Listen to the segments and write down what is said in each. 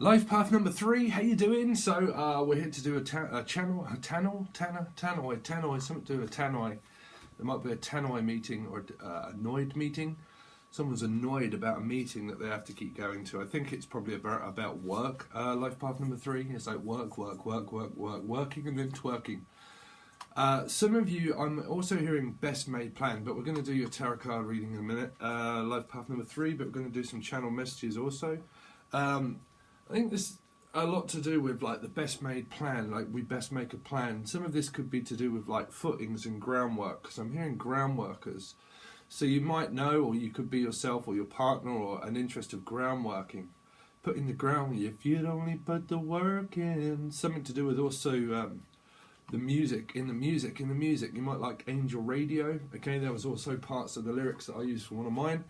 Life path number 3, how you doing? So we're here to do a tannoy, something to do with tannoy. There might be a tannoy meeting or annoyed meeting. Someone's annoyed about a meeting that they have to keep going to. I think it's probably about work. Life path number 3 is like working and then twerking. Some of you, I'm also hearing best made plan, but we're going to do your tarot card reading in a minute. Life path number 3, but we're going to do some channel messages also. I think this a lot to do with like the best made plan, like we best make a plan. Some of this could be to do with like footings and groundwork, because I'm hearing ground workers. So you might know, or you could be yourself or your partner or an interest of ground working. Putting the ground, if you'd only put the work in. Something to do with also the music, in the music. You might like Angel Radio. Okay, there was also parts of the lyrics that I used for one of mine.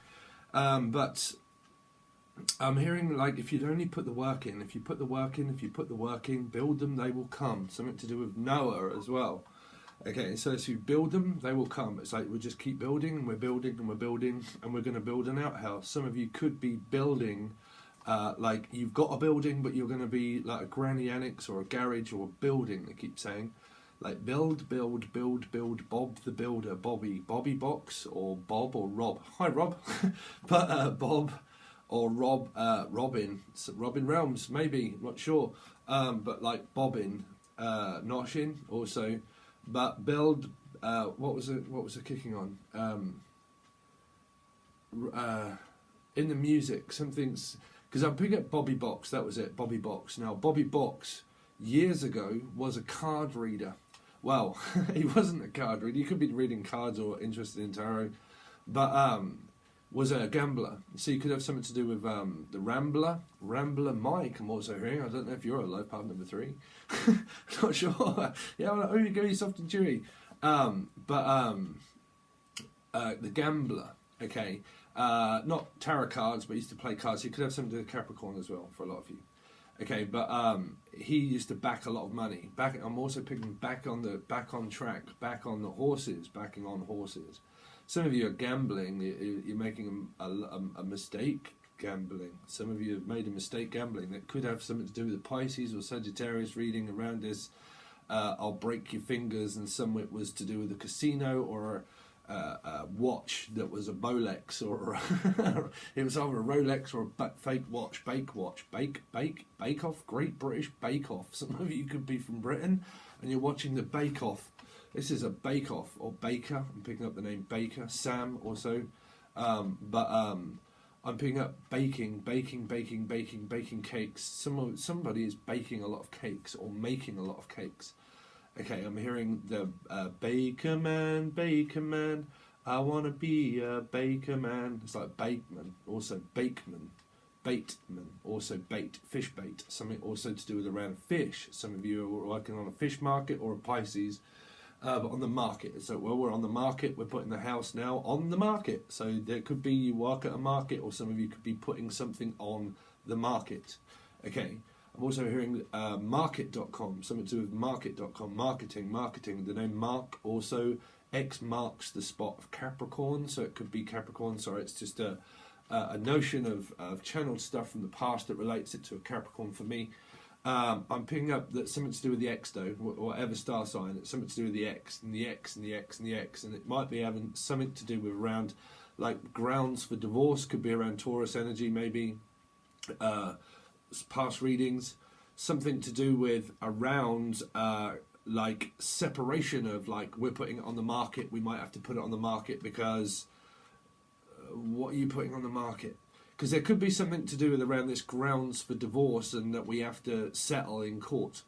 But I'm hearing like if you'd only put the work in, if you put the work in, build them, they will come. Something to do with Noah as well. Okay, so if you build them, they will come. It's like we'll just keep building, and we're building, and we're building, and we're going to build an outhouse. Some of you could be building, like you've got a building, but you're going to be like a granny annex or a garage or a building, they keep saying. Like build, Bob the Builder, Bobby Box, or Bob or Rob. Hi, Rob. But Bob or Robin Realms, maybe, not sure. But like Bobbin, Noshin also. But build, what was it kicking on? In the music, something's, because I'm picking up Bobby Box, that was it, Bobby Box. Now, Bobby Box, years ago, was a card reader. Well, he wasn't a card reader, you could be reading cards or interested in tarot, but was a gambler. So you could have something to do with the Rambler Mike, I'm also hearing. I don't know if you're a life path number 3. Not sure. Yeah, well, oh, you go, soft and chewy. The Gambler, okay. Not tarot cards, but he used to play cards. So you could have something to do with Capricorn as well, for a lot of you. Okay, but he used to back a lot of money. I'm also picking back on track, backing on horses. Some of you are gambling, you're making a mistake gambling. Some of you have made a mistake gambling. That could have something to do with the Pisces or Sagittarius reading around this. I'll break your fingers, and some it was to do with a casino or a watch that was a Bolex, or it was either a Rolex or a fake watch, Bake Off, Great British Bake Off. Some of you could be from Britain, and you're watching the Bake Off. This is a Bake Off or Baker. I'm picking up the name Baker. Sam also. I'm picking up baking cakes. Somebody is baking a lot of cakes or making a lot of cakes. Okay, I'm hearing the Baker Man. I want to be a Baker Man. It's like Bateman, also Bateman, also bait, fish bait. Something also to do with around fish. Some of you are working on a fish market or a Pisces. But on the market, so we're on the market, we're putting the house now on the market. So there could be you work at a market, or some of you could be putting something on the market. Okay, I'm also hearing market.com, something to do with market.com, marketing. The name Mark also, X marks the spot of Capricorn, so it could be Capricorn. Sorry, it's just a notion of channeled stuff from the past that relates it to a Capricorn for me. I'm picking up that something to do with the X though, whatever star sign, it's something to do with the X, and it might be having something to do with around, like grounds for divorce, could be around Taurus energy maybe, past readings, something to do with around like separation of, like we're putting it on the market, we might have to put it on the market because what are you putting on the market? Because there could be something to do with around this grounds for divorce, and that we have to settle in court.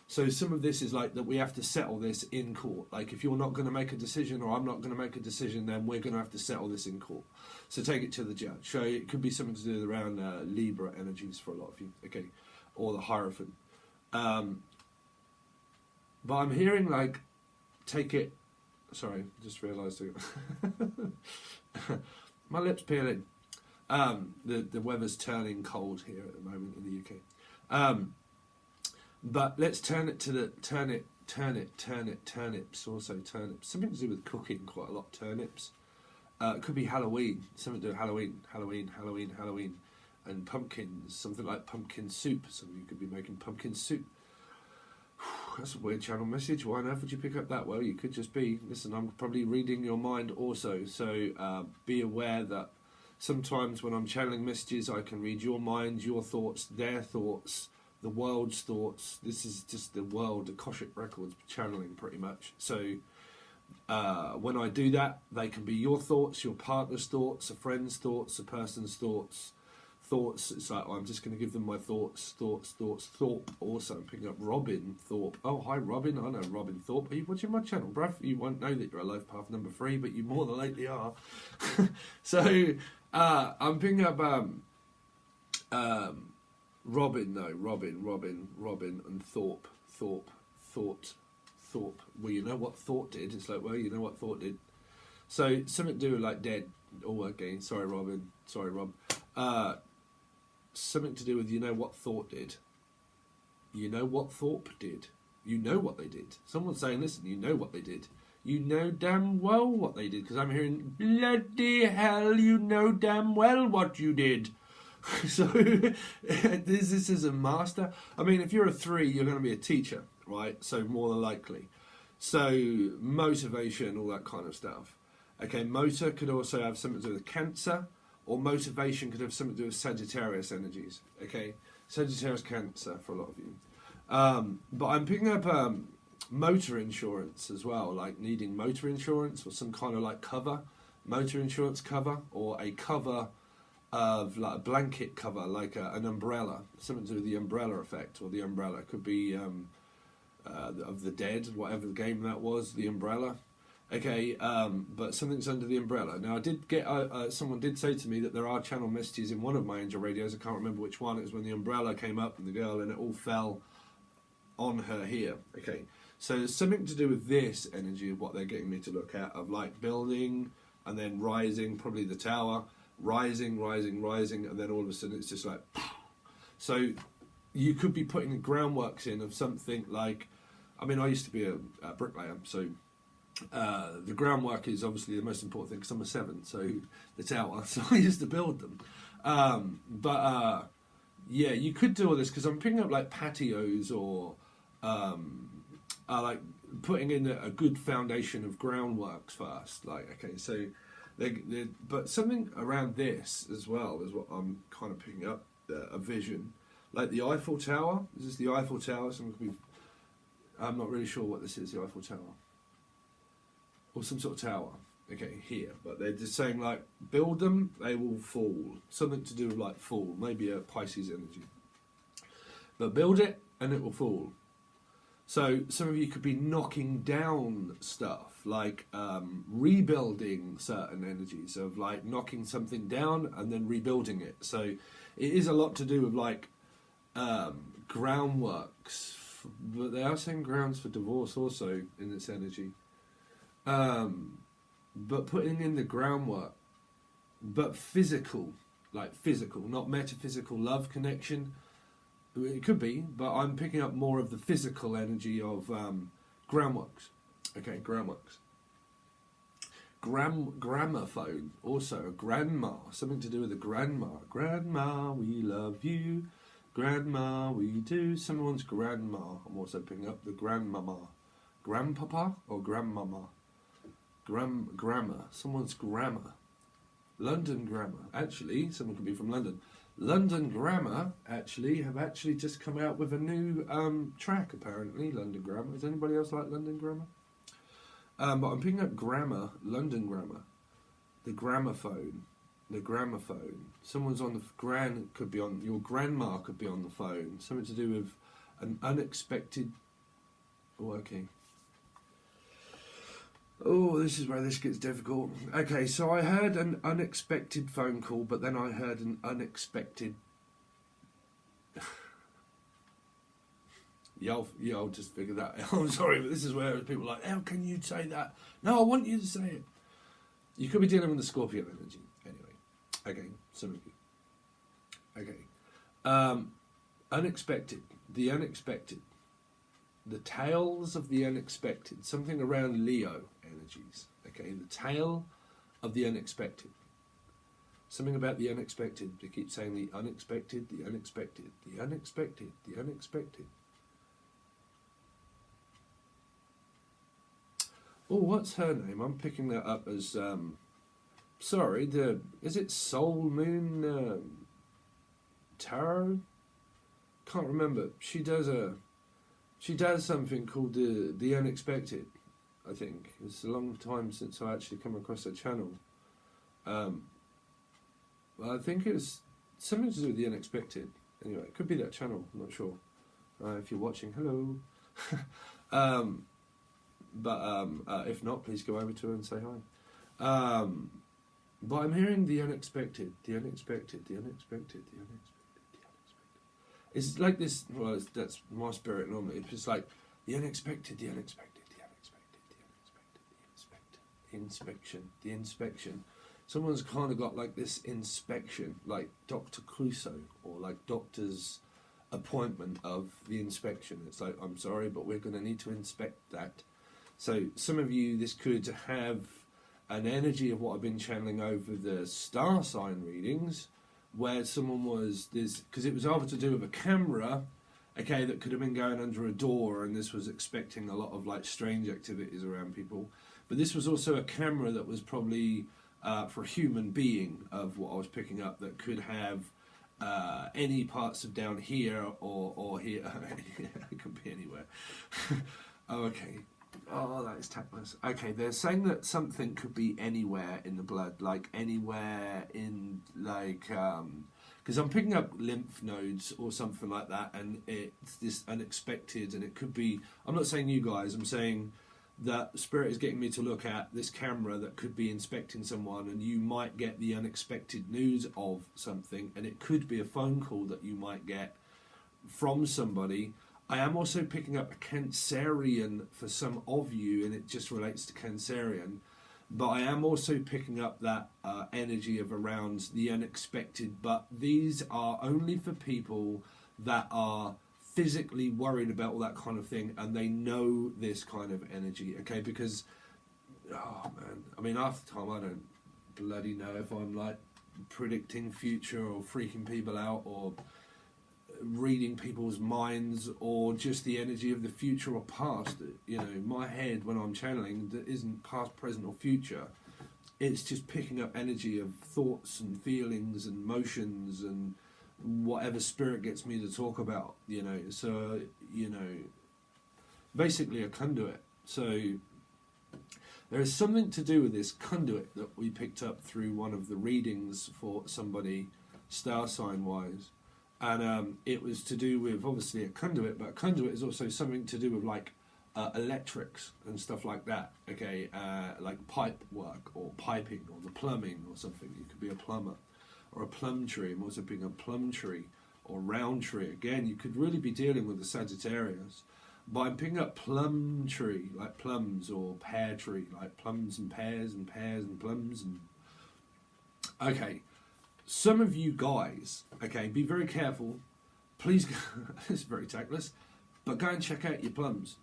So some of this is like that we have to settle this in court. Like if you're not going to make a decision, or I'm not going to make a decision, then we're going to have to settle this in court. So take it to the judge. So it could be something to do with around Libra energies for a lot of you. Okay, or the Hierophant. But I'm hearing like, take it. Sorry, just realised my lips peeling. The weather's turning cold here at the moment in the UK. But let's turn it to the turnips, also turnips. Something to do with cooking, quite a lot, turnips. It could be Halloween, something to do with Halloween. and pumpkins, something like pumpkin soup. Some of you could be making pumpkin soup. That's a weird channel message. Why on earth would you pick up that? Well, you could just be, listen, I'm probably reading your mind also. So be aware that sometimes when I'm channeling messages, I can read your mind, your thoughts, their thoughts, the world's thoughts. This is just the world, the Akashic Records channeling pretty much. So when I do that, they can be your thoughts, your partner's thoughts, a friend's thoughts, a person's thoughts. It's like, oh, I'm just going to give them my thoughts. Thorpe also. I'm picking up Robin Thorpe. Oh, hi Robin. I know Robin Thorpe. Are you watching my channel, bruv? You won't know that you're a life path number 3, but you more than likely are. So I'm picking up Robin, and Thorpe. Well, you know what Thought did. It's like, well, you know what Thought did. So something to do with like dead. Oh, again, sorry, Robin. Sorry, Rob. Something to do with, you know what Thought did. You know what Thorpe did. You know what they did. Someone's saying, listen, you know what they did. You know damn well what they did. Because I'm hearing, bloody hell, you know damn well what you did. So this is a master. I mean, if you're a 3, you're going to be a teacher, right? So more than likely. So motivation, all that kind of stuff. Okay, motor could also have something to do with Cancer, or motivation could have something to do with Sagittarius energies. Okay, Sagittarius Cancer for a lot of you. But I'm picking up motor insurance as well, like needing motor insurance or some kind of like cover, motor insurance cover, or a cover of like a blanket cover, like an umbrella, something to do with the umbrella effect, or the umbrella could be of the dead, whatever the game that was, the umbrella. Okay, but something's under the umbrella. Now, I did get someone did say to me that there are channel messages in one of my angel radios. I can't remember which one. It was when the umbrella came up and the girl, and it all fell on her here. Okay, so there's something to do with this energy of what they're getting me to look at, of like building and then rising, probably the tower, rising, and then all of a sudden it's just like. So you could be putting the groundworks in of something like, I mean, I used to be a bricklayer, so. The groundwork is obviously the most important thing because I'm a 7, so the tower, so I used to build them. Yeah, you could do all this because I'm picking up like patios or like putting in a good foundation of groundworks first. Like, okay, so but something around this as well is what I'm kind of picking up, a vision. Like the Eiffel Tower. Is this the Eiffel Tower? I'm not really sure what this is, the Eiffel Tower. Or some sort of tower, okay, here. But they're just saying, like, build them, they will fall. Something to do with, like, fall. Maybe a Pisces energy. But build it, and it will fall. So some of you could be knocking down stuff, like rebuilding certain energies of, like, knocking something down and then rebuilding it. So it is a lot to do with, like, groundworks. But they are saying grounds for divorce also in this energy. But putting in the groundwork, but physical, like physical, not metaphysical love connection. It could be, but I'm picking up more of the physical energy of groundworks. Okay, groundworks. Gramophone, also a grandma, something to do with a grandma. Grandma, we love you. Grandma, we do. Someone's grandma. I'm also picking up the grandmama. Grandpapa or grandmama? Grammar. Someone's grammar. London Grammar. Actually, someone could be from London. London Grammar actually have just come out with a new track, apparently. London Grammar. Does anybody else like London Grammar? But I'm picking up grammar, London Grammar. The gramophone. The gramophone. Someone's on the could be on, your grandma could be on the phone. Something to do with an unexpected. Oh, okay. Oh, this is where this gets difficult. Okay, so I heard an unexpected phone call, but then I heard an unexpected. Y'all just figure that out. I'm sorry, but this is where people are like, how can you say that? No, I want you to say it. You could be dealing with the Scorpio energy. Anyway. Okay, some of you. Okay. Unexpected. The unexpected. The tales of the unexpected. Something around Leo energies. Okay, the tale of the unexpected. Something about the unexpected. They keep saying the unexpected, the unexpected, the unexpected, the unexpected. Oh, what's her name? I'm picking that up as sorry, is it Soul Moon Tarot? Can't remember. She does something called the Unexpected. I think it's a long time since I actually come across her channel. I think it was something to do with the unexpected. Anyway, it could be that channel. I'm not sure. If you're watching, hello. If not, please go over to her and say hi. But I'm hearing the unexpected, the unexpected, the unexpected, the unexpected, the unexpected. It's like this. Well, that's my spirit normally. It's just like the unexpected, the unexpected, the unexpected, the unexpected, the inspection, the inspection. Someone's kind of got like this inspection, like Dr. Clouseau, or like doctor's appointment of the inspection. It's like, I'm sorry, but we're going to need to inspect that. So some of you, this could have an energy of what I've been channeling over the star sign readings, where someone was this, because it was either to do with a camera, okay, that could have been going under a door, and this was expecting a lot of like strange activities around people. But this was also a camera that was probably for a human being, of what I was picking up, that could have any parts of down here or here. It could be anywhere. Oh, okay. Oh, that is tactless. Okay, they're saying that something could be anywhere in the blood, like anywhere in, like, because I'm picking up lymph nodes or something like that, and it's this unexpected, and it could be, I'm not saying you guys, I'm saying that Spirit is getting me to look at this camera that could be inspecting someone, and you might get the unexpected news of something, and it could be a phone call that you might get from somebody. I am also picking up a Cancerian for some of you, and it just relates to Cancerian, but I am also picking up that energy of around the unexpected, but these are only for people that are physically worried about all that kind of thing, and they know this kind of energy, okay? Because, oh man, I mean, half the time I don't bloody know if I'm like predicting future or freaking people out or reading people's minds or just the energy of the future or past. You know, my head, when I'm channeling, that isn't past, present or future. It's just picking up energy of thoughts and feelings and motions and whatever spirit gets me to talk about, you know. So, you know, basically a conduit. So there is something to do with this conduit that we picked up through one of the readings for somebody star sign wise, and it was to do with obviously a conduit, but a conduit is also something to do with like electrics and stuff like that, okay, like pipe work or piping or the plumbing or something. You could be a plumber. Or a plum tree. I'm also picking a plum tree or round tree. Again, you could really be dealing with the Sagittarius. But I'm picking up plum tree, like plums, or pear tree, like plums and pears and pears and plums. And okay, some of you guys, okay, be very careful. Please, go, it's very tactless, but go and check out your plums,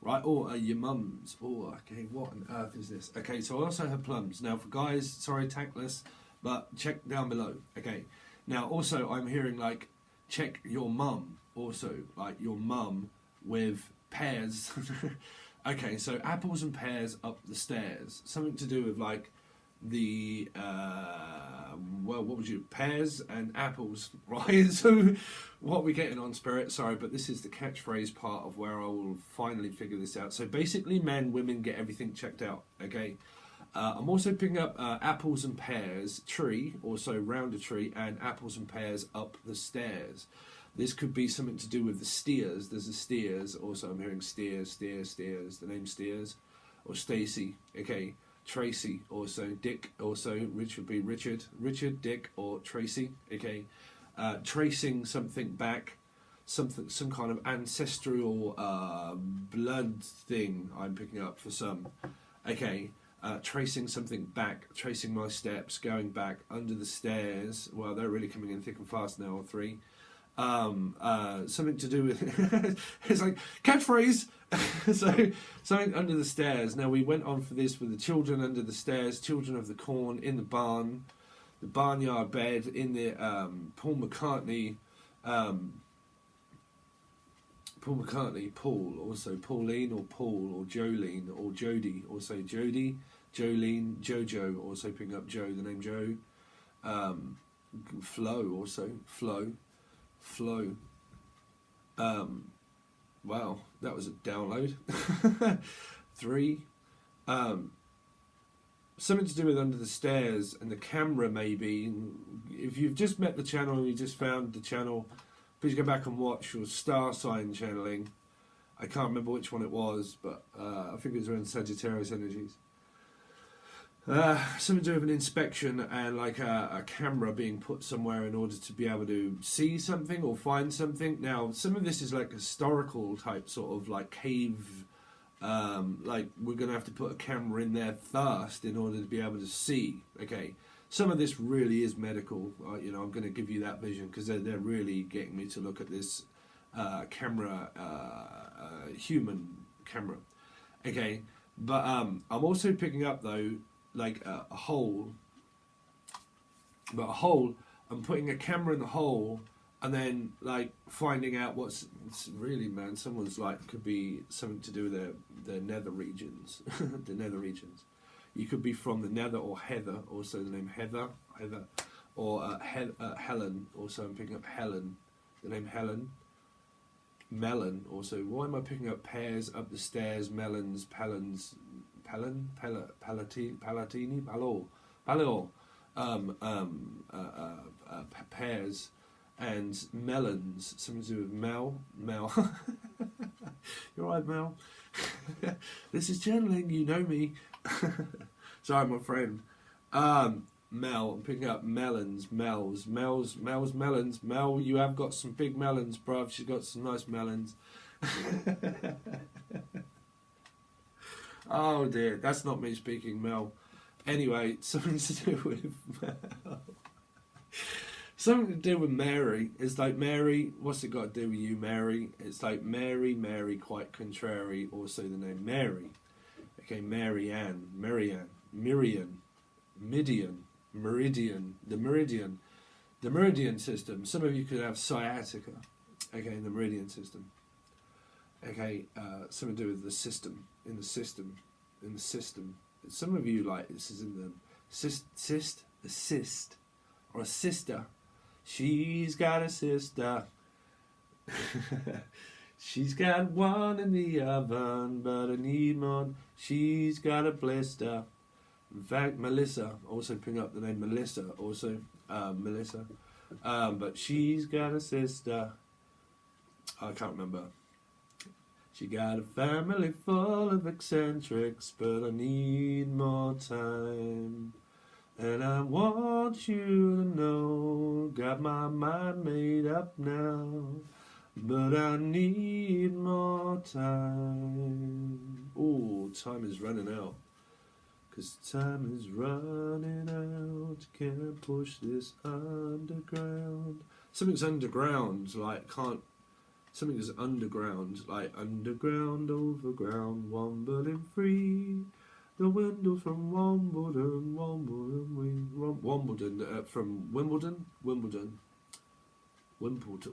right? Or your mums. Oh, okay, what on earth is this? Okay, so I also have plums. Now, for guys, sorry, tactless, but check down below. Okay, now also I'm hearing like check your mum, also like your mum with pears. Okay, so apples and pears up the stairs, something to do with like the well, what would you, pears and apples, right? So what are we getting on, Spirit? Sorry, but this is the catchphrase part of where I will finally figure this out. So basically, men, women, get everything checked out. Okay, I'm also picking up apples and pears tree, also round a tree, and apples and pears up the stairs. This could be something to do with the steers. There's a steers. Also, I'm hearing steers. The name steers, or Stacy. Okay. Tracy, also Dick, also Rich would be Richard, Dick, or Tracy. Okay, tracing something back, some kind of ancestral blood thing. I'm picking up for some. Okay, tracing something back, tracing my steps, going back under the stairs. Well, they're really coming in thick and fast now. All three. Something to do with it's like catchphrase. So something under the stairs. Now we went on for this with the children under the stairs, children of the corn in the barn. the barnyard bed in the Paul McCartney. Paul McCartney, Paul, also Pauline or Paul or Jolene or Jodie, also Jodie, Jolene, Jojo, also picking up Joe, the name Joe. Flo, also Flo. Wow, that was a download. 3. Something to do with Under the Stairs and the camera, maybe. If you've just met the channel and you just found the channel, please go back and watch your star sign channeling. I can't remember which one it was, but I think it was around Sagittarius energies. Something to do with an inspection and like a camera being put somewhere in order to be able to see something or find something. Now, some of this is like historical type sort of like cave, like we're going to have to put a camera in there first in order to be able to see. Okay, some of this really is medical. You know, I'm going to give you that vision because they're really getting me to look at this camera, human camera. Okay, but I'm also picking up though, like a hole, and putting a camera in the hole, and then like finding out it's really, man, someone's like, could be something to do with their nether regions. The nether regions. You could be from the nether or Heather, also the name Heather, or Helen, also I'm picking up Helen, the name Helen. Melon, also, why am I picking up pears up the stairs, melons, palatini, pears, and melons, something to do with Mel. You're right, Mel. This is channeling, you know me. Sorry, my friend. Mel, I'm picking up melons, melons. Mel, you have got some big melons, bruv. She's got some nice melons. Oh dear, that's not me speaking, Mel. Anyway, something to do with Mel. Something to do with Mary. It's like Mary, what's it got to do with you, Mary? It's like Mary, quite contrary, also the name Mary. Okay, Marianne, Miriam, Midian, Meridian, the Meridian system. Some of you could have sciatica, okay, in the Meridian system. Okay, something to do with the system, in the system. Some of you, like, this is in the cyst, or a sister. She's got a sister. She's got one in the oven, but I need more. She's got a blister. In fact, Melissa, also picking up the name Melissa, also Melissa. But she's got a sister. I can't remember. She got a family full of eccentrics, but I need more time. And I want you to know, got my mind made up now, but I need more time. Oh, time is running out. Cause time is running out, can't push this underground. Something's underground, like something is underground, like underground, overground, wombling free. The window from Wimbledon, from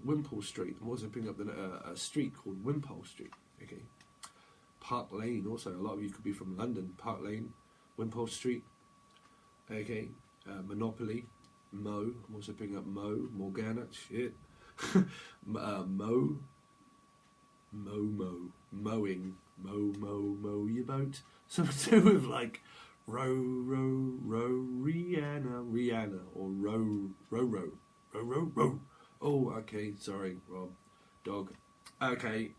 Wimpole Street. I'm also picking up a street called Wimpole Street. Okay, Park Lane. Also, a lot of you could be from London. Park Lane, Wimpole Street. Okay, Monopoly, Mo. I'm also picking up Mo, Morgana. Shit, Mo, mowing, mow your boat. Something to do with like Rihanna, or row. Oh, okay, sorry, Rob, dog. Okay,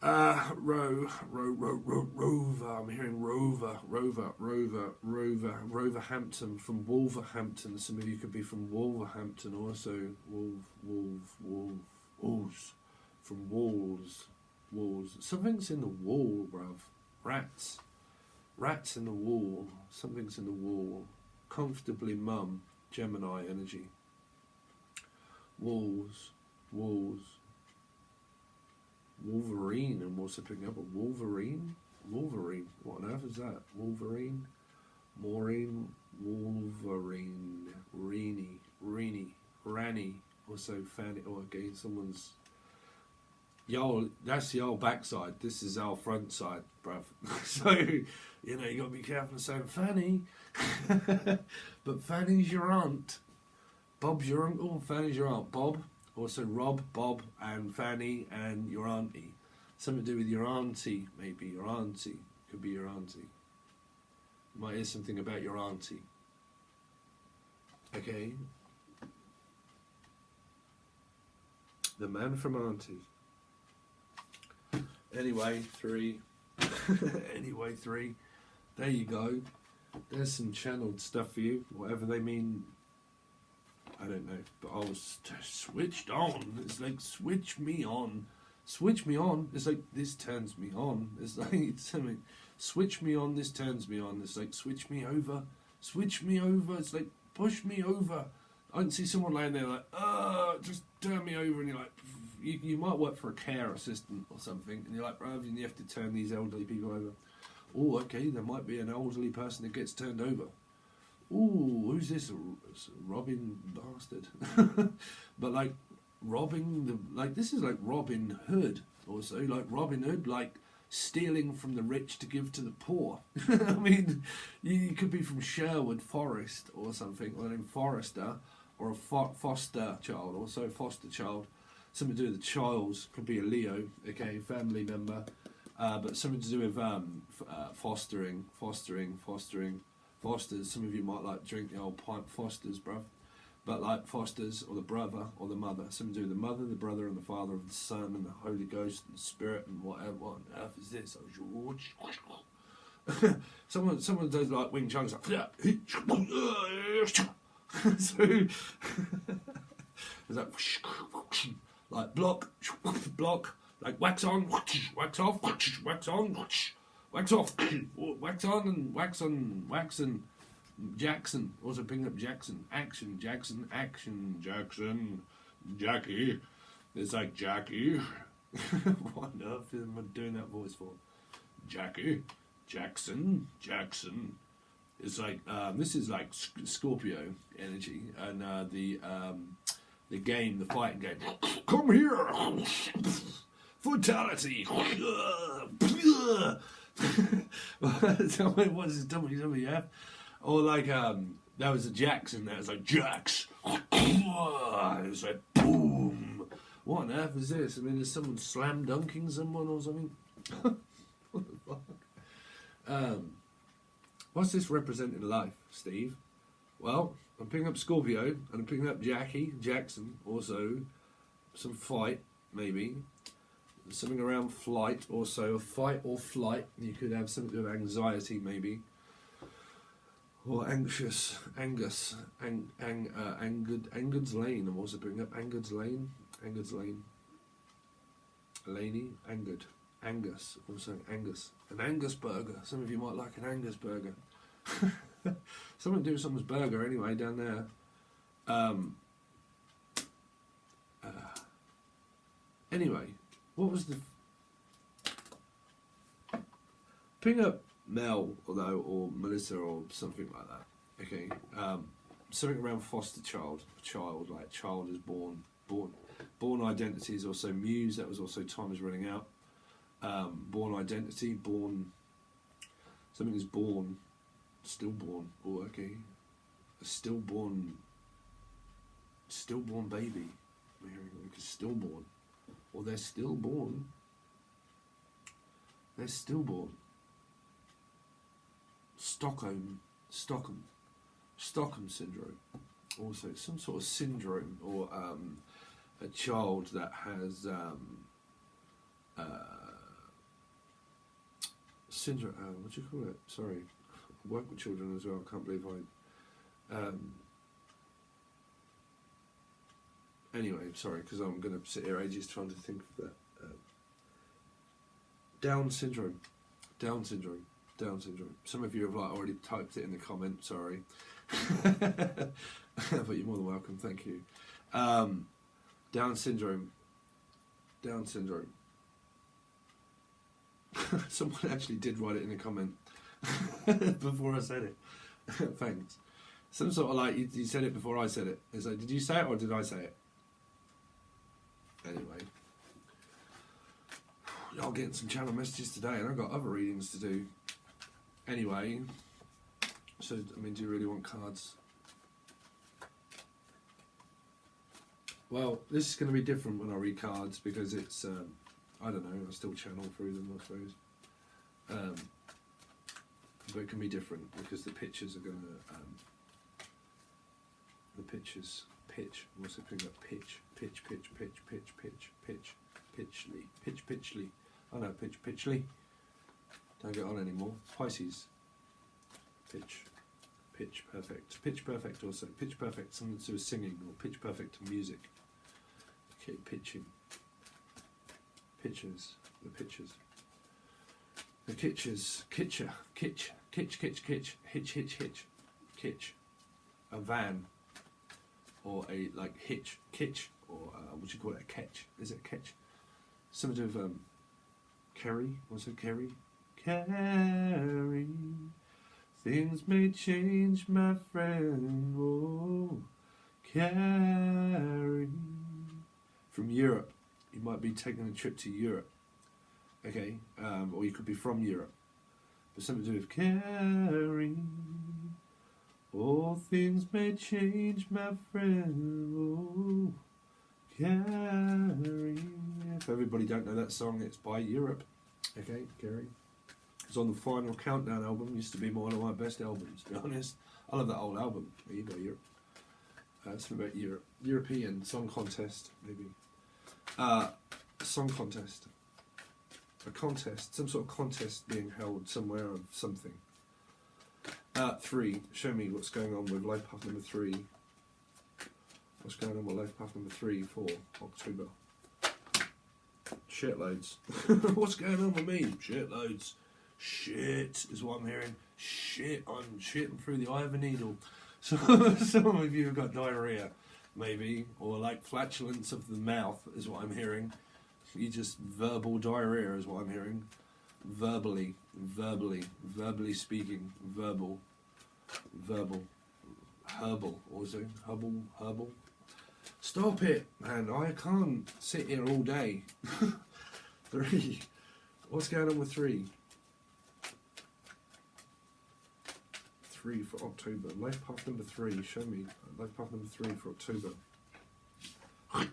Rover. I'm hearing Roverhampton, from Wolverhampton. Some of you could be from Wolverhampton, also. Wolves, from walls. Something's in the wall, bruv. Rats in the wall. Something's in the wall. Comfortably mum. Gemini energy. Walls. Wolverine. I'm also picking up a Wolverine. What on earth is that? Wolverine. Maureen, Wolverine, Ranny, also Fanny. Oh, okay, someone's. Yo, that's the old backside. This is our front side, bruv. So, you know, you got to be careful of saying Fanny. But Fanny's your aunt. Bob's your uncle, Fanny's your aunt. Bob, also Rob, Bob, and Fanny, and your auntie. Something to do with your auntie, maybe. Your auntie. Could be your auntie. You might hear something about your auntie. Okay. The man from Auntie. Anyway, 3. Anyway, 3. There you go. There's some channeled stuff for you. Whatever they mean, I don't know. But I was switched on. It's like, switch me on. Switch me on. It's like, this turns me on. It's like, it's something. Switch me on, this turns me on. It's like, switch me over. Switch me over. It's like, push me over. I can see someone laying there like, just turn me over. And you're like, you might work for a care assistant or something. And you're like, rather than you have to turn these elderly people over. Oh, okay, there might be an elderly person that gets turned over. Ooh, who's this? Robin bastard. But like, this is like Robin Hood also. Like Robin Hood, like stealing from the rich to give to the poor. I mean, you could be from Sherwood Forest or something, or named Forrester, or a foster child, also a foster child. Something to do with the Childs, could be a Leo, okay, family member. But something to do with fostering. Fosters, some of you might like drink the old pint Fosters, bruv. But like Fosters, or the brother, or the mother. Something to do with the mother, the brother, and the father of the Son, and the Holy Ghost, and the Spirit, and whatever. What on earth is this? Oh, George. someone does like Wing Chun's like, so, it's like block, like wax on, wax off, wax on, wax off, wax on, and wax on, wax and Jackson. Also picking up Jackson. Action, Jackson, Jackie. It's like Jackie. What on earth am I doing that voice for? Jackie, Jackson. It's like, this is like Scorpio energy, and the game, the fighting game. Come here! Fatality! Tell me what's his WWF? Or like, that was a Jackson, that was like, Jax! It was like, boom! What on earth is this? I mean, is someone slam dunking someone or something? What the fuck? What's this represent in life, Steve? Well, I'm picking up Scorpio, and I'm picking up Jackson, also, some fight, maybe. Something around flight, also, a fight or flight. You could have something to do with anxiety, maybe. Or anxious, Angud's Lane. I'm also picking up Angud's Lane. Laney, Angud. Angus, also Angus. An Angus burger. Some of you might like an Angus burger. Something to do with someone's burger anyway down there. Anyway, what was the... Ping up Mel, or Melissa, or something like that. Okay, something around foster child, like child is born identity is also Muse. That was also time is running out. Born identity, something is born, stillborn. Oh, okay, a stillborn baby. Like a stillborn, or they're stillborn. They're stillborn. Stockholm syndrome. Also, some sort of syndrome, or a child that has syndrome. What do you call it? Sorry, I work with children as well. I can't believe I. Anyway, sorry, because I'm going to sit here ages trying to think of that. Down syndrome. Some of you have like already typed it in the comment. Sorry, but you're more than welcome. Thank you. Down syndrome. Someone actually did write it in a comment before I said it. Thanks. Some sort of like, you said it before I said it. It's like, did you say it or did I say it? Anyway. I'll get some channel messages today and I've got other readings to do. Anyway. So, I mean, do you really want cards? Well, this is going to be different when I read cards because it's, I don't know, I still channel through them, I suppose. But it can be different because the pictures are going to, the pictures, pitch, what's it thing like pitch, pitchly. I know, pitchly. Don't get on anymore. Pisces. Pitch perfect. Pitch perfect also. Pitch perfect, something to do with singing, or pitch perfect music. Okay, pitching. Pictures. The pictures. The kitches. Kitcher. Kitch. Hitch. A van. Or a, like, hitch. Or, what do you call it? A catch. Is it a catch? Something to do with, Kerry. What's it, Kerry? Kerry. Things may change, my friend. Oh, Carrie. From Europe. You might be taking a trip to Europe. Okay? Or you could be from Europe. But something to do with Carrie. All things may change, my friend. Oh, Carrie. If everybody don't know that song, it's by Europe. Okay, Carrie. It's on the Final Countdown album. Used to be one of my best albums, to be honest. I love that old album. There you go, Europe. Something about Europe. European Song Contest, maybe. Song contest. A contest. Some sort of contest being held somewhere of something. 3. Show me what's going on with life path number 3. What's going on with life path number 3 for October? Shitloads. What's going on with me? Shitloads. Shit is what I'm hearing. Shit, I'm shitting through the eye of a needle. So some of you have got diarrhea, maybe, or like flatulence of the mouth is what I'm hearing. You just verbal diarrhea is what I'm hearing. Verbally speaking, verbal, herbal also, herbal. Stop it, man! I can't sit here all day. 3. What's going on with 3? 3 for October. Life path number 3. Show me life path number 3 for October.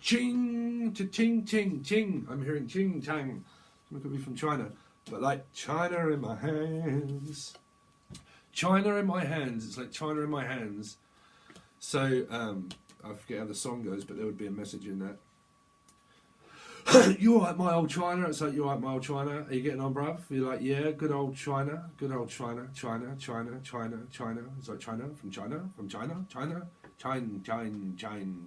Ching, ching, ching, ching. I'm hearing ching, tang. Something could be from China, but like China in my hands. China in my hands. It's like China in my hands. So I forget how the song goes, but there would be a message in that. You alright, my old China? It's like, you alright, my old China? Are you getting on, bruv? You're like, yeah, good old China. Good old China. It's like China, from China.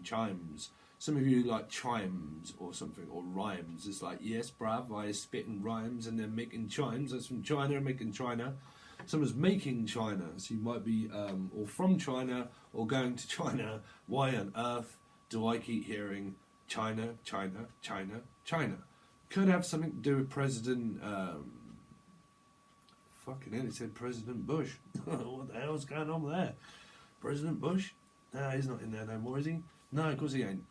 Chimes. Some of you like chimes or something, or rhymes. It's like, yes, bruv, I spit in rhymes and then making chimes. That's from China, making China. Someone's making China, so you might be or from China or going to China. Why on earth do I keep hearing China? Could have something to do with President, fucking hell, it said President Bush. What the hell's going on there? President Bush? No, he's not in there no more, is he? No, of course he ain't.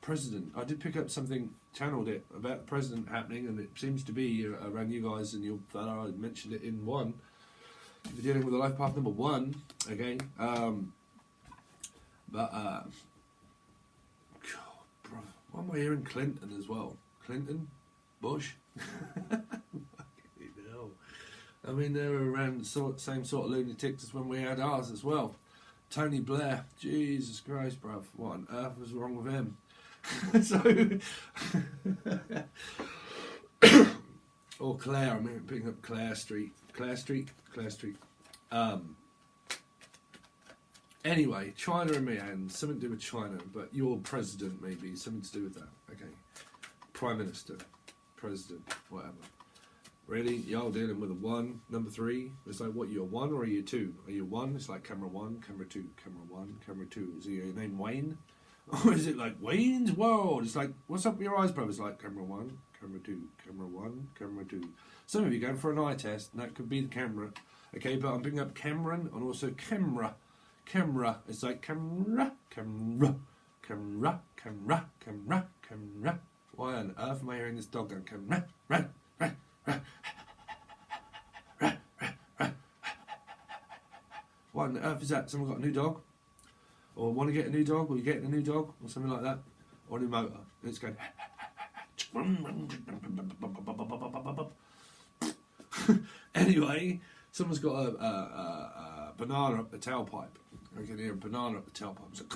President. I did pick up something, channeled it, about the president happening, and it seems to be around you guys and your fella. I mentioned it in 1. If you're dealing with a life path number 1, okay? God, bro, why am I hearing Clinton as well? Clinton? Bush? No. I mean, they were around the same sort of lunatics as when we had ours as well. Tony Blair. Jesus Christ, bruv. What on earth was wrong with him? So... or Claire. I'm picking up Claire Street. Claire Street. Anyway, China in my hands, something to do with China, but your president maybe, something to do with that. Okay. Prime Minister, President, whatever. Really? Y'all dealing with a 1, number 3? It's like, what, you're 1 or are you 2? Are you 1? It's like camera 1, camera 2, camera 1, camera 2. Is your name Wayne? Or is it like Wayne's World? It's like, what's up with your eyes, bro? It's like camera 1, camera 2, camera 1, camera 2. Some of you going for an eye test, and that could be the camera. Okay, but I'm picking up Cameron and also camera. Camera. It's like camera, camera, camera, camera, camera, camera. Why on earth am I hearing this dog going camera? Rah, rah, rah. What on earth is that? Someone got a new dog? Or want to get a new dog? Or you're getting a new dog? Or something like that? Or a new motor? And it's going... Anyway, someone's got a banana up the tailpipe. I can hear a banana up the tailpipe. It's like...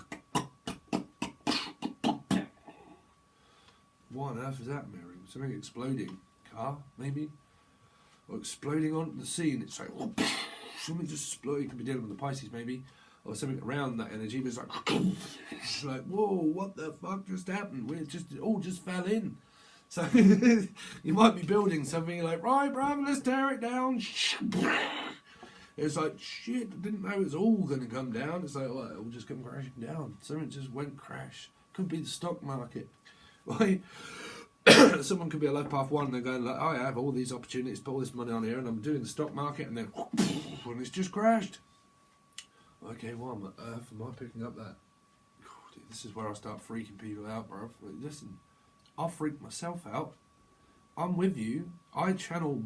What on earth is that, Mary? Something exploding. Car, maybe? Or exploding onto the sea, and it's like... Something just exploding. Could be dealing with the Pisces, maybe. Or something around that energy, but it's like... It's like, whoa, what the fuck just happened? It all just fell in. So, you might be building something, you're like, right, brother, let's tear it down. It's like, shit, I didn't know it was all going to come down. It's like, well, it all just come crashing down. Something just went crash. Could be the stock market. Right? Someone could be a life path 1 and they're going like, oh, I have all these opportunities, put all this money on here, and I'm doing the stock market, and then and it's just crashed. Okay, why on earth am I picking up that? Dude, this is where I start freaking people out, bro. Listen, I'll freak myself out. I'm with you. I channel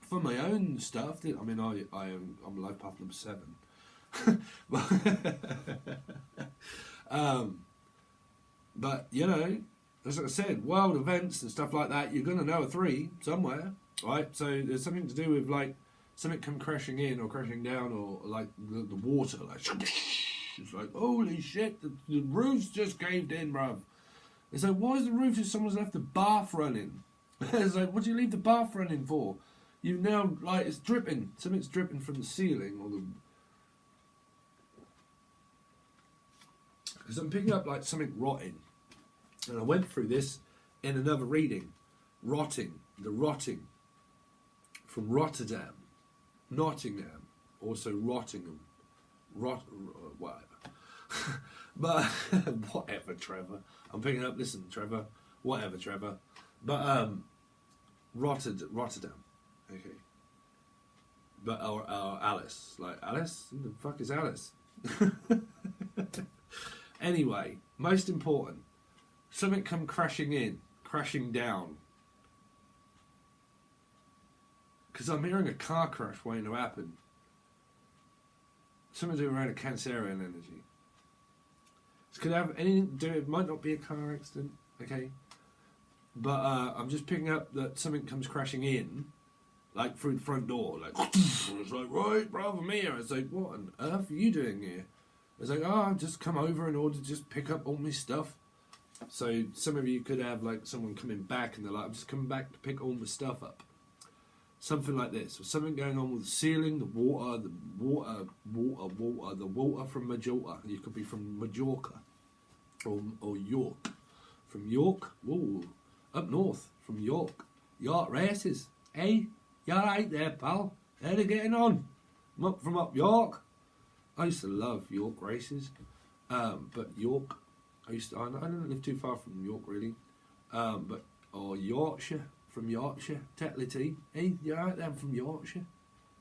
for my own stuff. I mean, I'm life path number 7. But you know, as I said, world events and stuff like that, you're going to know a 3 somewhere, right? So there's something to do with like something come crashing in or crashing down, or like the water, like it's like, holy shit, the roof's just caved in, bruv. It's like, why is the roof if someone's left the bath running? It's like, what do you leave the bath running for? You now, like, it's dripping. Something's dripping from the ceiling, or the... Because I'm picking up like something rotting. And I went through this in another reading. Rotting. The rotting. From Rotterdam. Nottingham. Also Rottingham. Whatever. But, whatever, Trevor. I'm picking up, listen, Trevor. Whatever, Trevor. But, Rotterdam. Okay. But, or Alice. Like, Alice? Who the fuck is Alice? Anyway, most important. Something come crashing in, crashing down. Because I'm hearing a car crash waiting to happen. Something to do around a Cancerian energy. It could have anything to do, it might not be a car accident, okay? But I'm just picking up that something comes crashing in, like through the front door, like, it's like, right, brother, me here. It's like, what on earth are you doing here? It's like, oh, I've just come over in order to just pick up all my stuff. So some of you could have like someone coming back and they're like, I'm just coming back to pick all my stuff up. Something like this. Or something going on with the ceiling, the water from Majorca. You could be from Majorca. Or York. From York? Whoa. Up north. From York. York races. Hey, you're right there, pal. How are they getting on? I'm up from up York. I used to love York races. But York, I didn't live too far from York really. Or Yorkshire. From Yorkshire, Tetley. Hey, you're right there, I'm from Yorkshire.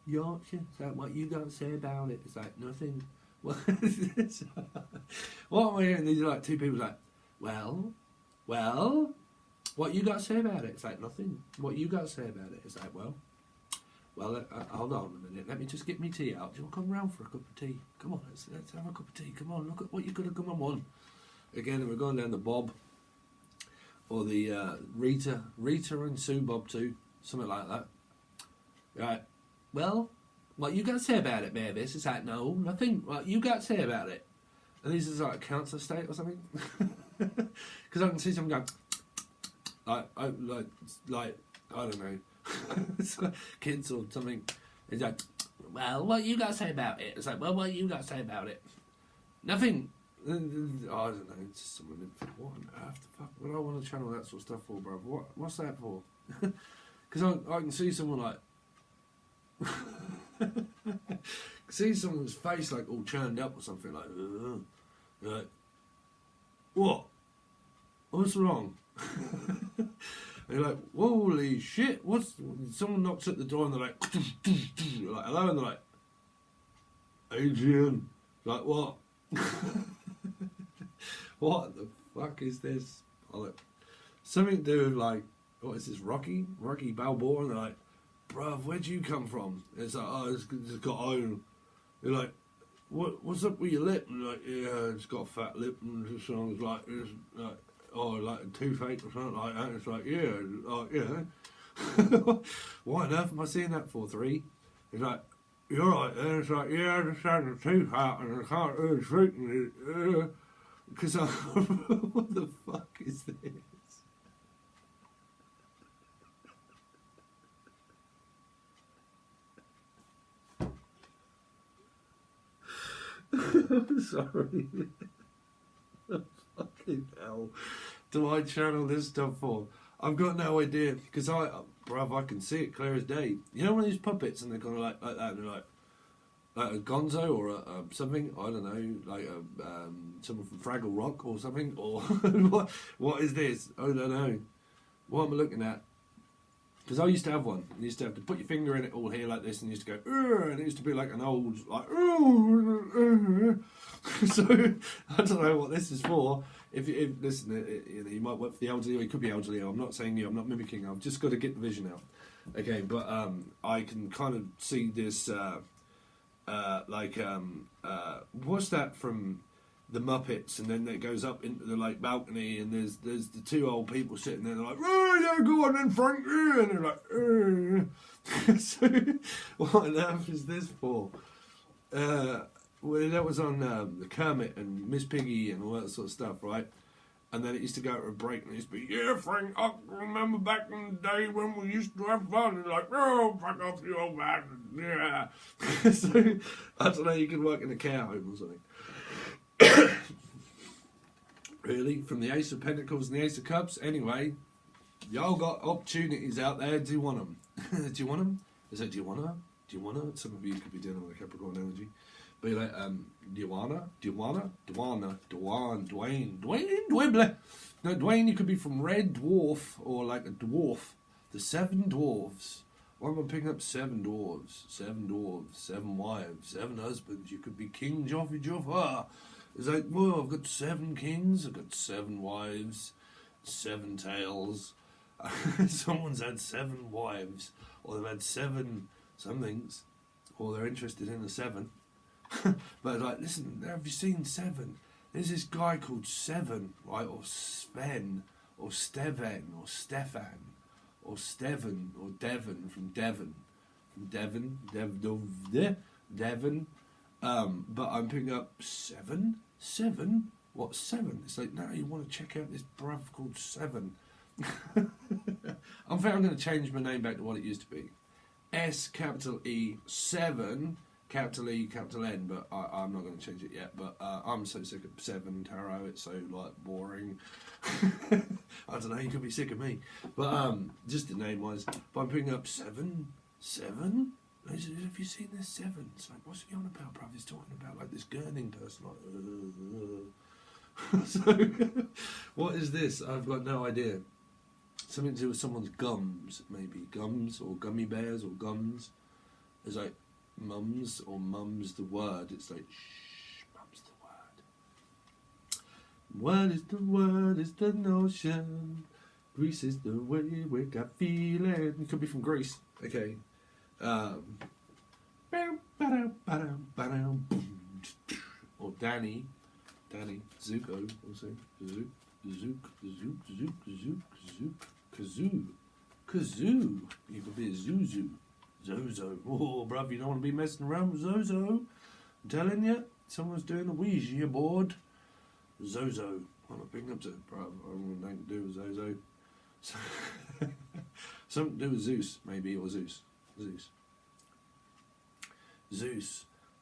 Yorkshire. It's like, what you got to say about it? It's like, nothing. What am I hearing? These are like two people like, well, what you got to say about it? It's like, nothing. What you got to say about it? It's like, well, hold on a minute. Let me just get me tea out. Do you want to come round for a cup of tea? Come on, let's have a cup of tea. Come on, look at what you could have come on. Again, we're going down the Bob. Or the Rita and Sue Bob too, something like that. Right. Well, what you got to say about it, Mavis? It's like, no, nothing. What you got to say about it? And this is like a council estate or something. Because I can see someone going, like I don't know, it's like kids or something. It's like, well, what you got to say about it? It's like, well, what you got to say about it? Nothing. I don't know, it's just someone, what on earth the fuck would I want to channel that sort of stuff for, bro? What's that for? Because I can see someone like, see someone's face like all churned up or something like what? What's wrong? And you're like, holy shit, someone knocks at the door and they're like, you're like, hello, and they're like, Adrian. Like, what? What the fuck is this? I'm like, something to do with like, what is this, Rocky Balboa? And they're like, bruv, where'd you come from? And it's like, oh, it's got iron. You're like, what's up with your lip? And you're like, yeah, it's got a fat lip. And it's like, oh, like a toothache or something like that. It's like, yeah. What on earth am I seeing that for, 3? It's like, you're right there. It's like, yeah, I just had a tooth out and I can't really straighten it. Because what the fuck is this? I'm sorry. Fucking hell. Do I channel this stuff for? I've got no idea. Because I can see it clear as day. You know one of these puppets and they're kind of like that and they're like a gonzo or a something, I don't know, like someone from Fraggle Rock or something, or what is this? I don't know. What am I looking at? Because I used to have one. You used to have to put your finger in it all here like this, and you used to go, and it used to be like an old, like, so I don't know what this is for. If listen, you might work for the elderly, or you could be elderly. I'm not saying you. I'm not mimicking. I've just got to get the vision out. Okay, but I can kind of see this. What's that from the Muppets? And then it goes up into the like balcony, and there's the 2 old people sitting there. They're like, oh yeah, go on then, Frank. And they're like, so what on earth is this for? Well, that was on the Kermit and Miss Piggy and all that sort of stuff, right? And then it used to go to a break, and it used to be, yeah, Frank, I remember back in the day when we used to have fun. And like, oh, fuck off, you old man. Yeah. So, I don't know, you could work in a care home or something. Really? From the Ace of Pentacles and the Ace of Cups? Anyway, y'all got opportunities out there. Do you want them? Do you want them? Is that, do you want to? Do you want to? Some of you could be dealing with a Capricorn energy. But you're like, do you wanna? Dwayne. No, Dwayne, you could be from Red Dwarf or like a dwarf. The 7 dwarves. Why am I picking up 7 dwarves? 7 dwarves, 7 wives, 7 husbands. You could be King Joffrey Joffa. It's like, well, I've got 7 kings, I've got 7 wives, 7 tails. Someone's had 7 wives, or they've had 7 somethings, or they're interested in a 7. But like, listen, have you seen 7? There's this guy called Seven, right, or Sven, or Steven, or Stefan, or Steven, or Devon from Devon. But I'm picking up 7? 7? What's 7? It's like, no, you want to check out this bruv called 7. I'm going to change my name back to what it used to be. S, capital E, 7, capital E, capital N, but I'm not going to change it yet. But I'm so sick of 7 tarot, it's so like boring. I don't know, you could be sick of me. But just the name wise. But I'm picking up 7. Have you seen this 7? It's like, what's he on about, bruv? He's talking about like this gurning person. Like, so, what is this? I've got no idea. Something to do with someone's gums, maybe. Gums, or gummy bears, or gums. It's like, mums, or mum's the word. It's like, shh, mum's the word. What is the word? Is the notion. Greece is the way we got feeling. It could be from Greece. Okay. Or Danny, Zuko, also Kazoo. You could be a Zuzu, Zozo. Oh, bruv, you don't want to be messing around with Zozo. I'm telling you, someone's doing a Ouija board. Zozo. I'm not picking up to it, bruv. I don't want nothing to do with Zozo. Something to do with Zeus, maybe, or Zeus.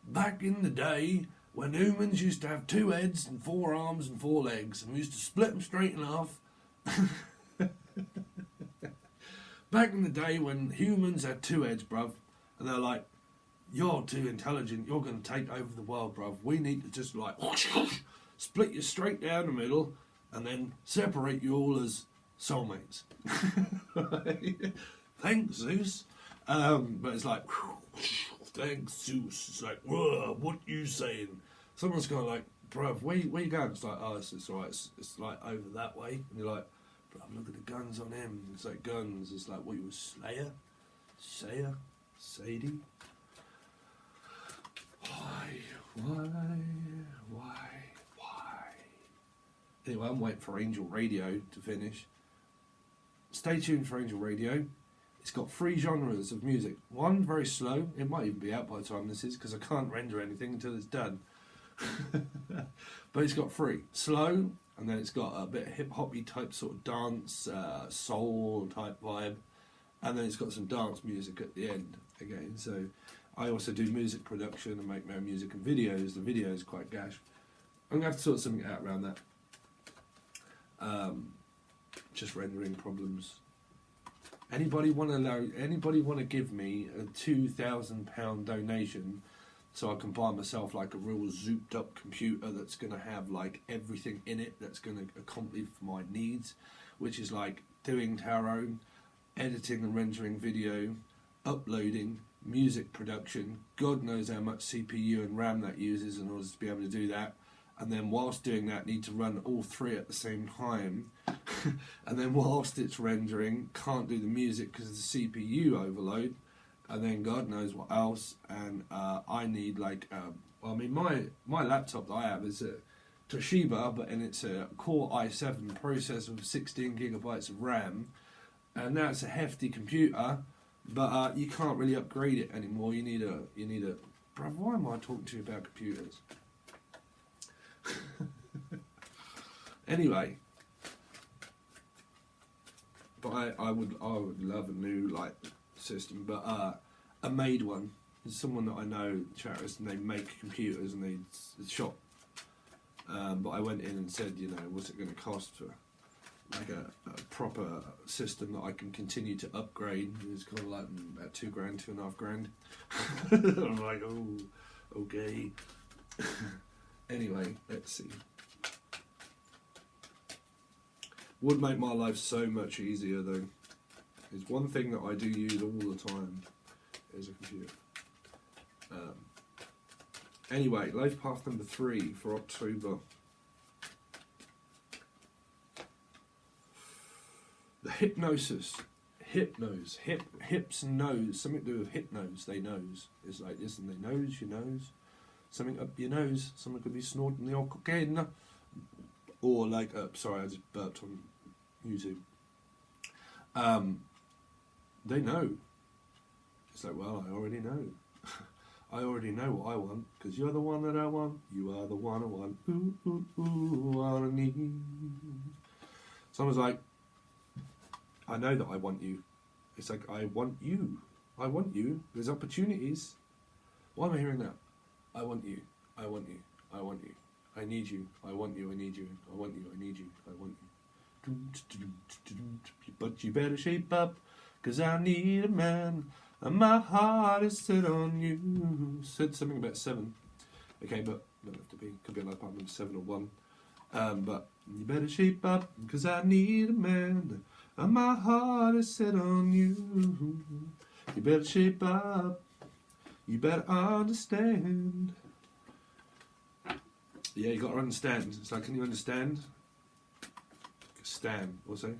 Back in the day, when humans used to have 2 heads and 4 arms and 4 legs, and we used to split them straight in half. Back in the day when humans had 2 heads, bruv, and they're like, you're too intelligent, you're going to take over the world, bruv. We need to just like split you straight down the middle, and then separate you all as soulmates. Thanks, Zeus. But it's like, thanks, Zeus. It's like, whoa, what you saying? Someone's kind of like, bruv, where you going? It's like, oh, it's alright. It's like over that way. And you're like, bruv, look at the guns on him. It's like guns. It's like, what, you were Slayer? Sayer? Sadie? Why? Anyway, I'm waiting for Angel Radio to finish. Stay tuned for Angel Radio. It's got 3 genres of music. One, very slow. It might even be out by the time this is, because I can't render anything until it's done. But it's got 3. Slow, and then it's got a bit of hip-hoppy type sort of dance, soul type vibe. And then it's got some dance music at the end again. So I also do music production and make my own music and videos. The video is quite gash. I'm going to have to sort something out around that. Just rendering problems. Anybody want to give me a £2,000 donation so I can buy myself like a real zooped up computer that's going to have like everything in it that's going to accomplish my needs, which is like doing tarot, editing and rendering video, uploading, music production. God knows how much CPU and RAM that uses in order to be able to do that. And then whilst doing that, need to run all 3 at the same time. And then whilst it's rendering, can't do the music because of the CPU overload. And then God knows what else. And I need like, my laptop that I have is a Toshiba, but it's a Core i7 processor with 16 gigabytes of RAM. And that's a hefty computer, but you can't really upgrade it anymore. You need a. Bro, why am I talking to you about computers? Anyway, but I would love a new like system, but a made one. There's someone that I know, charities, and they make computers and they shop. But I went in and said, what's it going to cost for like a proper system that I can continue to upgrade? It's kind of like about £2,000, £2,500. I'm like, oh, okay. Anyway, let's see. Would make my life so much easier though. It's one thing that I do use all the time is a computer. Anyway, life path number 3 for October. The hypnosis. Hips and nose. Something to do with hypnose. They nose. It's like this and they nose, your nose. Something up your nose. Someone could be snorting the old cocaine. Or like, sorry, I just burped on YouTube. They know. It's like, well, I already know. I already know what I want, because you're the one that I want. You are the one I want. Ooh, ooh, ooh, I need. Someone's like, I know that I want you. It's like, I want you. I want you. There's opportunities. Why am I hearing that? I want you. I want you. I want you. I need you. I want you. I need you. I want you. I need you. I want you. But you better shape up, 'cause I need a man, and my heart is set on you. Said something about 7. Okay, but don't have to be. Could be like part number 7 or 1. But you better shape up, 'cause I need a man, and my heart is set on you. You better shape up. You better understand. Yeah, you got to understand. It's like, can you understand? Stan, or so.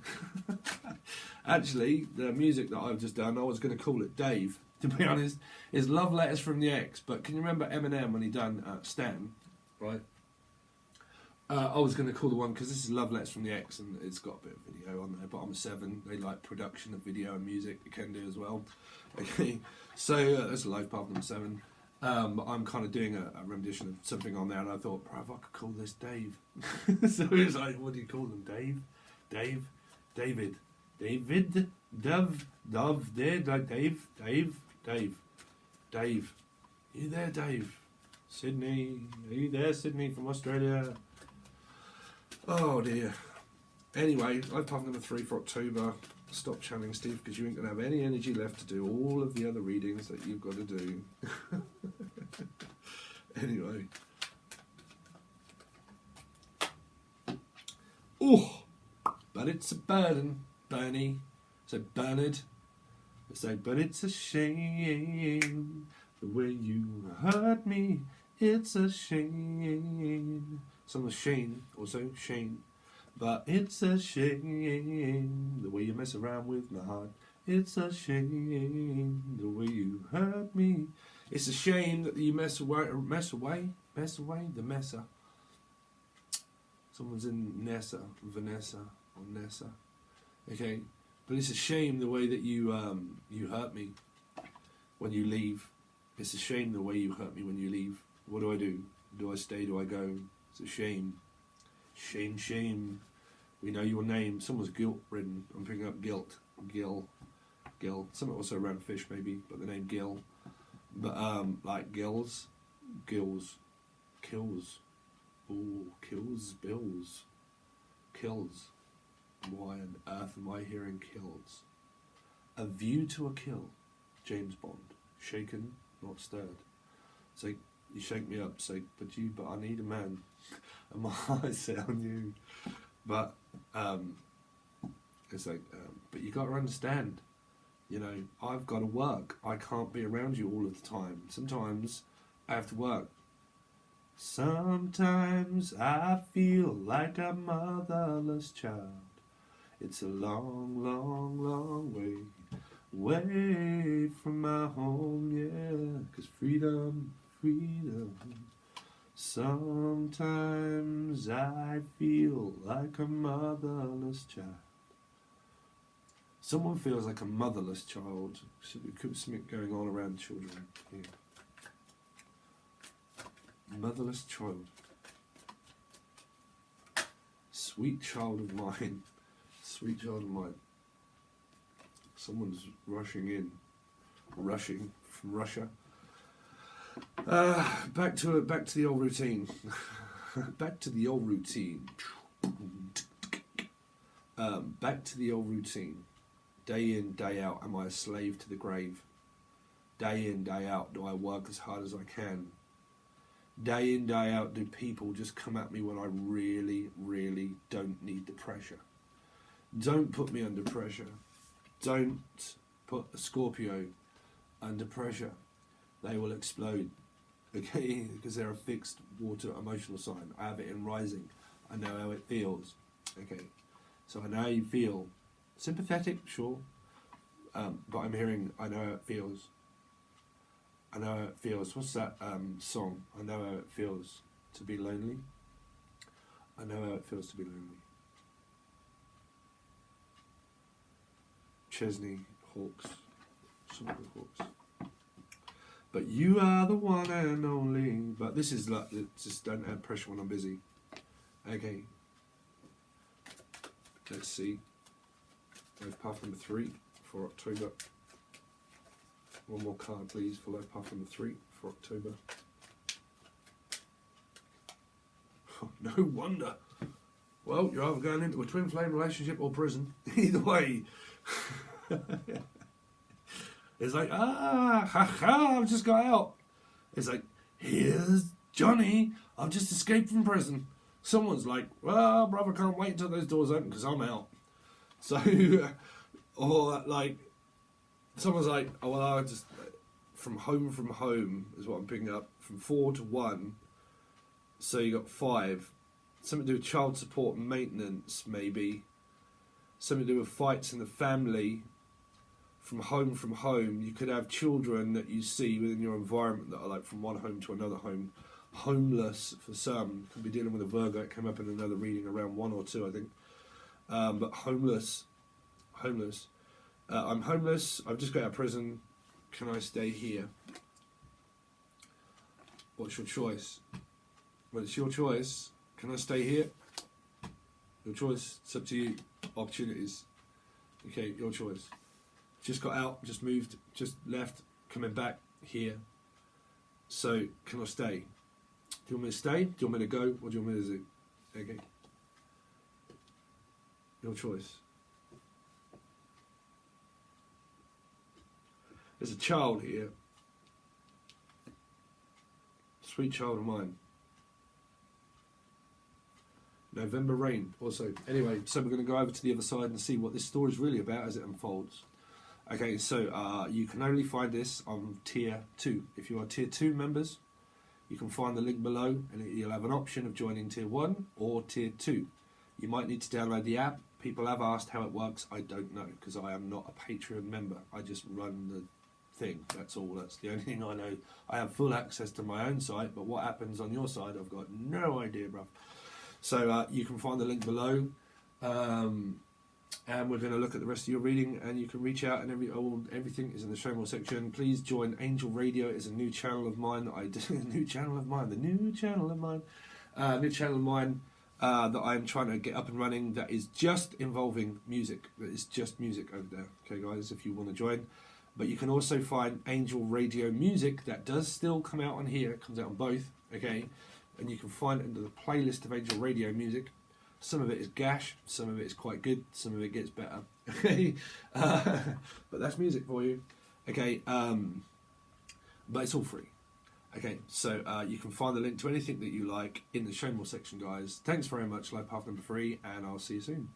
Actually, the music that I've just done, I was going to call it Dave, to be honest. It's Love Letters from the Ex. But can you remember Eminem when he done Stan, right? I was going to call the one, because this is Love Letters from the Ex, and it's got a bit of video on there, but I'm a 7. They like production of video and music. You can do as well. Okay, so that's life path number 7. But I'm kind of doing a rendition of something on there, and I thought, bro, if I could call this Dave. So it was like, what do you call them? Dave? Dave? David? David? Dove? Dove? There? Dave? Dave? Dave? Dave? Are you there, Dave? Sydney? Are you there, Sydney from Australia? Oh dear. Anyway, life path number 3 for October. Stop channeling Steve, because you ain't going to have any energy left to do all of the other readings that you've got to do. Anyway. Oh, but it's a burden, Bernie. So Bernard. It's like, but it's a shame the way you hurt me. It's a shame. Some of Shane, also Shane. But it's a shame the way you mess around with my heart. It's a shame the way you hurt me. It's a shame that you mess away the messer. Someone's in Nessa, Vanessa, or Nessa. Okay, but it's a shame the way that you hurt me when you leave. It's a shame the way you hurt me when you leave. What do? Do I stay? Do I go? It's a shame. Shame, shame. We know your name. Someone's guilt-ridden. I'm picking up guilt. Gil. Something also around fish, maybe, but the name Gil. But, like gills. Kills. Ooh, kills, bills. Kills. Why on earth am I hearing kills? A view to a kill. James Bond. Shaken, not stirred. It's like, you shake me up, it's like, but I need a man. And my eyes set on you. But, it's like, but you got to understand, you know, I've got to work. I can't be around you all of the time. Sometimes I have to work. Sometimes I feel like a motherless child. It's a long, long, long way from my home, yeah. 'Cause freedom. Sometimes I feel like a motherless child. Someone feels like a motherless child. There could be something going on around children here. Motherless child. Sweet child of mine. Sweet child of mine. Someone's rushing from Russia. Back to the old routine. Back to the old routine. Back to the old routine. Day in, day out, am I a slave to the grave? Day in, day out, do I work as hard as I can? Day in, day out, do people just come at me when I really, really don't need the pressure? Don't put me under pressure. Don't put a Scorpio under pressure. They will explode. Okay? Because they're a fixed water emotional sign. I have it in rising. I know how it feels. Okay? So I know how you feel. Sympathetic, sure. But I'm hearing, I know how it feels. I know how it feels. What's that song? I know how it feels to be lonely. I know how it feels to be lonely. Chesney Hawks. Some of the Hawks. But you are the one and only. But this is like, just don't add pressure when I'm busy. Okay. Let's see. Life path number 3 for October. One more card, please, for life path number 3 for October. Oh, no wonder. Well, you're either going into a twin flame relationship or prison. Either way. It's like, I've just got out. It's like, here's Johnny, I've just escaped from prison. Someone's like, well, brother, can't wait until those doors open because I'm out. So, or like, someone's like, oh, well, I just, from home is what I'm picking up, from 4 to 1. So you got 5. Something to do with child support and maintenance, maybe. Something to do with fights in the family. From home, you could have children that you see within your environment that are like from one home to another home. Homeless for some. Could be dealing with a Virgo. It came up in another reading around 1 or 2, I think. But homeless. I'm homeless. I've just got out of prison. Can I stay here? What's your choice? Well, it's your choice. Can I stay here? Your choice. It's up to you. Opportunities. Okay, your choice. Just got out, just moved, just left, coming back here. So, can I stay? Do you want me to stay? Do you want me to go? Or do you want me to do? Okay. Your choice. There's a child here. Sweet child of mine. November Rain also. Anyway, so we're going to go over to the other side and see what this story is really about as it unfolds. Okay, so you can only find this on Tier 2. If you are Tier 2 members, you can find the link below and you'll have an option of joining Tier 1 or Tier 2. You might need to download the app. People have asked how it works. I don't know because I am not a Patreon member. I just run the thing. That's all. That's the only thing I know. I have full access to my own site, but what happens on your side, I've got no idea, bruv. So you can find the link below. And we're going to look at the rest of your reading, and you can reach out, and everything is in the show more section. Please join Angel Radio. It's a new channel of mine that I do. New channel of mine that I'm trying to get up and running. That is just involving music. That is just music over there. Okay, guys, if you want to join. But you can also find Angel Radio Music. That does still come out on here. It comes out on both. Okay, and you can find it under the playlist of Angel Radio Music. Some of it is gash, some of it is quite good, some of it gets better. Okay, but that's music for you. Okay, but it's all free. Okay, so you can find the link to anything that you like in the show more section, guys. Thanks very much, Life Path number 3, and I'll see you soon.